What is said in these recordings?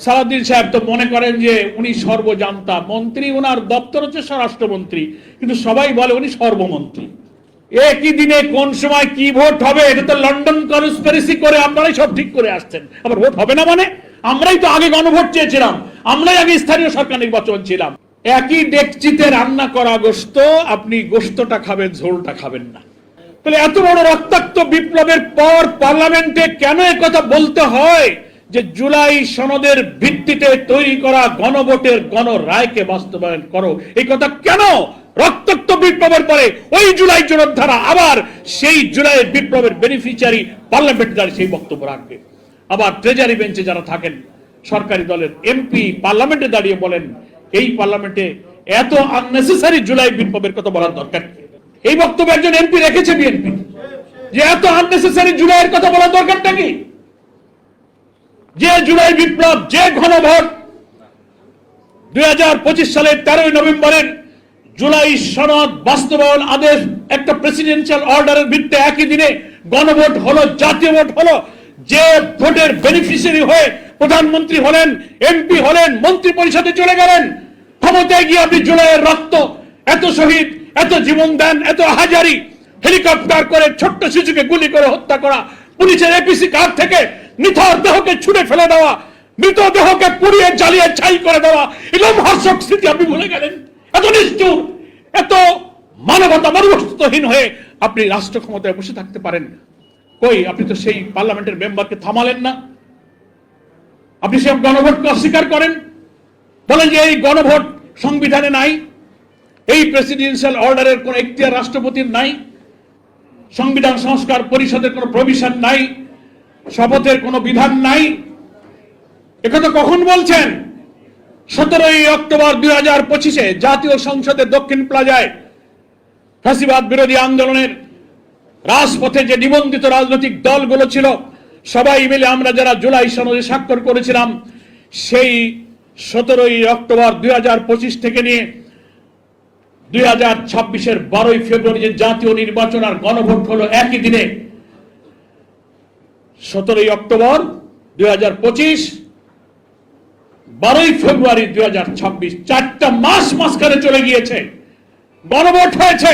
সালাউদ্দিন সাহেব তো মনে করেন যে উনি সর্বজান্তা মন্ত্রী, ওনার দপ্তর হচ্ছে স্বরাষ্ট্রমন্ত্রী, কিন্তু সবাই বলে উনি সর্বমন্ত্রী। একই দিনে কোন সময় কি ভোট হবে এটা তো লন্ডন কনস্পিরেসি করে আপনারাই সব ঠিক করে আসছেন। আবার ভোট হবে না মানে? আমরাই তো আগে গণভোট চেয়েছিলাম, আমরাই আগে স্থানীয় সরকার নির্বাচন ছিলাম। একই ডেকচিতে রান্না করা গোশত, আপনি গোশতটা খাবেন, ঝোলটা খাবেন না। তাহলে এত বড় রক্তাক্ত বিপ্লবের পর পার্লামেন্টে কেন একথা বলতে হয় যে জুলাই সনদের ভিত্তিতে তৈরি করা গণভোটের গণরায়কে বাস্তবায়ন করো? এই কথা কেন রক্তাক্ত বিপ্লবের পরে ওই জুলাই জনধারা আবার সেই জুলাইয়ের বিপ্লবের বেনিফিশিয়ারি পার্লামেন্টে দাঁড়িয়ে সেই বক্তব্য রাখবে? আবার ট্রেজারি বেঞ্চে যারা থাকেন সরকারি দলের এমপি পার্লামেন্টে দাঁড়িয়ে বলেন এই পার্লামেন্টে এত আননেসেসারি জুলাই বিপ্লবের কথা বলার দরকার কি? এই বক্তব্য একজন এমপি রেখেছে বিএনপি যে এত আননেসেসারি জুলাইয়ের কথা বলার দরকারটা কি? যে জুলাই বিপ্লব, যে গণভোট 2025 সালের 13 নভেম্বরের জুলাই সনদ বাস্তবায়ন আদেশ একটা প্রেসিডেন্সিয়াল অর্ডারের ভিত্তিতে একই দিনে গণভোট হলো, জাতীয় ভোট হলো, যে ভোটের বেনিফিশিয়ারি হয়ে প্রধানমন্ত্রী হলেন, এমপি হলেন, মন্ত্রী পরিষদে চলে গেলেন, ক্ষমতায় গিয়ে আপনি জুলাইয়ের রক্ত, এত শহীদ, এত জীবন দেন, এত হাজারি, হেলিকপ্টার করে ছোট্ট শিশুকে গুলি করে হত্যা করা, পুলিশের এপিসি কার থেকে নিথর দেহকে ছুঁড়ে ফেলে দেওয়া, মৃতদেহকে পুড়িয়ে জ্বালিয়ে ছাই করে দেওয়া, এরকম হর্ষক স্মৃতি আপনি ভুলে গেলেন? এত নিষ্ঠুর, এত মানবতা মনুষ্যত্বহীন হয়ে আপনি রাষ্ট্র ক্ষমতায় বসে থাকতে পারেন? কই, আপনি তো সেই পার্লামেন্টের মেম্বারকে থামালেন না। আপনি সব গণভোটকে অস্বীকার করেন, বলেন যে এই গণভোট সংবিধানে নাই, এই প্রেসিডেন্সিয়াল অর্ডারের কোন এখতিয়ার রাষ্ট্রপতির নাই, সংবিধান সংস্কার পরিষদের কোন প্রভিশন নাই, শপথের কোন বিধান নাই। একথা কখন বলছেন? 17 অক্টোবর 2025 জাতীয় সংসদের দক্ষিণ প্লাজায় ফ্যাসিবাদ বিরোধী আন্দোলনের রাজপথে যে নিবন্ধিত রাজনৈতিক দলগুলো ছিল সবাই মিলে আমরা যারা জুলাই সনদে স্বাক্ষর করেছিলাম, সেই 17 অক্টোবর 2025 থেকে নিয়ে 2026-এর 12 ফেব্রুয়ারি যে জাতীয় নির্বাচন আর গণভোট হলো একই দিনে। 17 অক্টোবর 2025, 12 ফেব্রুয়ারি 2026, 4টা মাস মাঝখানে চলে গিয়েছে, গণভোট হয়েছে।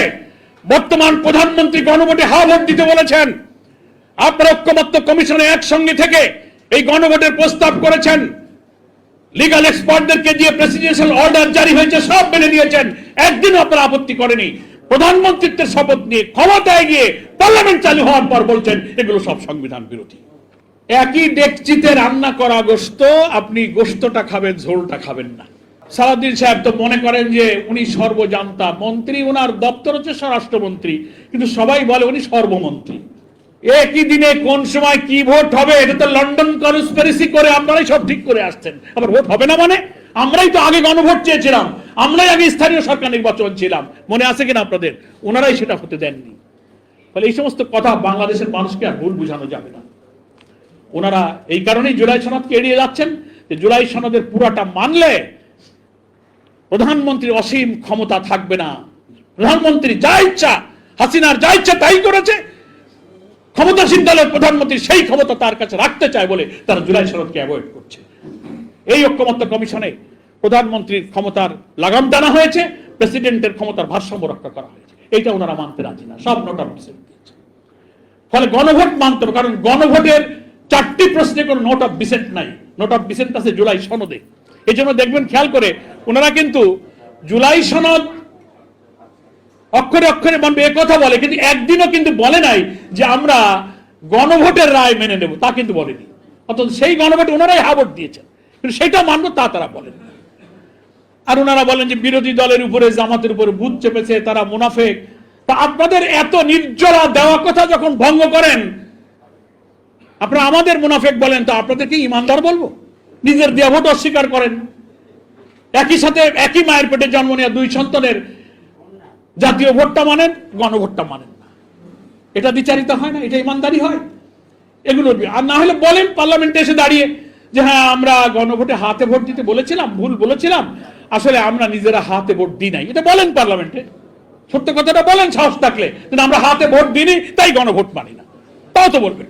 বর্তমান প্রধানমন্ত্রী গণভোটে হা ভোট দিতে বলেছেন। আপনারা ঐক্যমত্য কমিশনে একসঙ্গে থেকে এই গণভোটের প্রস্তাব করেছেন, লিগাল এক্সপার্টদেরকে দিয়ে প্রেসিডেন্সিয়াল অর্ডার জারি হয়েছে, সব মেনে নিয়েছেন, একদিনও আপনারা আপত্তি করেনি। প্রধানমন্ত্রীত্বের শপথ নিয়ে ক্ষমতায় গিয়ে পার্লামেন্ট চালু হওয়ার পর বলছেন এগুলো সব সংবিধান বিরোধী। একই ডেকচিতে রান্না করা গোশত, আপনি গোশতটা খাবেন, ঝোলটা খাবেন না। সালাউদ্দিন সাহেব তো মনে করেন যে উনি সর্বজান্তা মন্ত্রী, ওনার দপ্তর হচ্ছে স্বরাষ্ট্রমন্ত্রী, কিন্তু সবাই বলে উনি সর্বমন্ত্রী। একই দিনে কোন সময় কি ভোট হবে এটা তো লন্ডন কনস্পিরেসি করে আপনারাই সব ঠিক করে আসছেন। আবার ভোট হবে না মানে? আমরাই তো আগে গণভোট চেয়েছিলাম, আমরাই আগে স্থানীয় সরকার নির্বাচন ছিলাম। মনে আছে কিনা আপনাদের? ওনারাই সেটা হতে দেননি। ফলে এই সমস্ত কথা বাংলাদেশের মানুষকে আর ভুল বুঝানো যাবে না। ওনারা এই কারণেই জুলাই সনদকে এড়িয়ে যাচ্ছেন যে জুলাই সনদের পুরাটা মানলে প্রধানমন্ত্রীর অসীম ক্ষমতা থাকবে না। প্রধানমন্ত্রী যা ইচ্ছা, হাসিনার যা ইচ্ছা তাই করেছে, ক্ষমতাসীন দলের প্রধানমন্ত্রী সেই ক্ষমতা তার কাছে রাখতে চায় বলে তারা জুলাই সনদকে অ্যাভয়েড করছে। এই ঐক্যমত্য কমিশনে প্রধানমন্ত্রীর ক্ষমতার লাগাম টানা হয়েছে, প্রেসিডেন্টের ক্ষমতার ভারসাম্য রক্ষা করা হয়েছে। এইটা ওনারা মানতে রাজি না, সব নোট অফ ডিসেন্ট দিয়েছে। ফলে গণভোট মানতে হবে, কারণ গণভোটের 4টি প্রশ্নে কোনো নোট অফ ডিসেন্ট নাই। নোট অফ ডিসেন্ট আছে জুলাই সনদে। এই জন্য দেখবেন খেয়াল করে ওনারা কিন্তু জুলাই সনদ অক্ষরে অক্ষরে মানবে এ কথা বলে, কিন্তু একদিনও কিন্তু বলে নাই যে আমরা গণভোটের রায় মেনে নেব, তা কিন্তু বলেনি। অর্থাৎ সেই গণভোট ওনারাই হা ভোট দিয়েছেন, কিন্তু সেটা মানবো তা তারা বলেন। আর ওনারা বলেন যে বিরোধী দলের উপরে, জামাতের উপরে ভূত চেপেছে, তারা মুনাফেক। তা আপনাদের এত নির্জলা দেওয়া কথা যখন ভঙ্গ করেন, আপনারা আমাদের মুনাফেক বলেন, তো আপনাদেরকে ইমানদার বলবো? নিজের দেয়া ভোট অস্বীকার করেন, একই সাথে একই মায়ের পেটে জন্ম নেওয়া 2 সন্তানের জাতীয় ভোটটা মানেন, গণভোটটা মানেন না। এটা বিচারিত হয় না? এটা ইমানদারি হয়? এগুলো আর না হলে বলেন পার্লামেন্টে এসে দাঁড়িয়ে যে হ্যাঁ আমরা গণভোটে হাতে ভোট দিতে বলেছিলাম, ভুল বলেছিলাম, আসলে আমরা নিজেরা হাতে ভোট দিই নাই। এটা বলেন পার্লামেন্টে, সত্য কথাটা বলেন সাহস থাকলে, কিন্তু আমরা হাতে ভোট দিইনি তাই গণভোট মানি না, তাও তো বলবেন।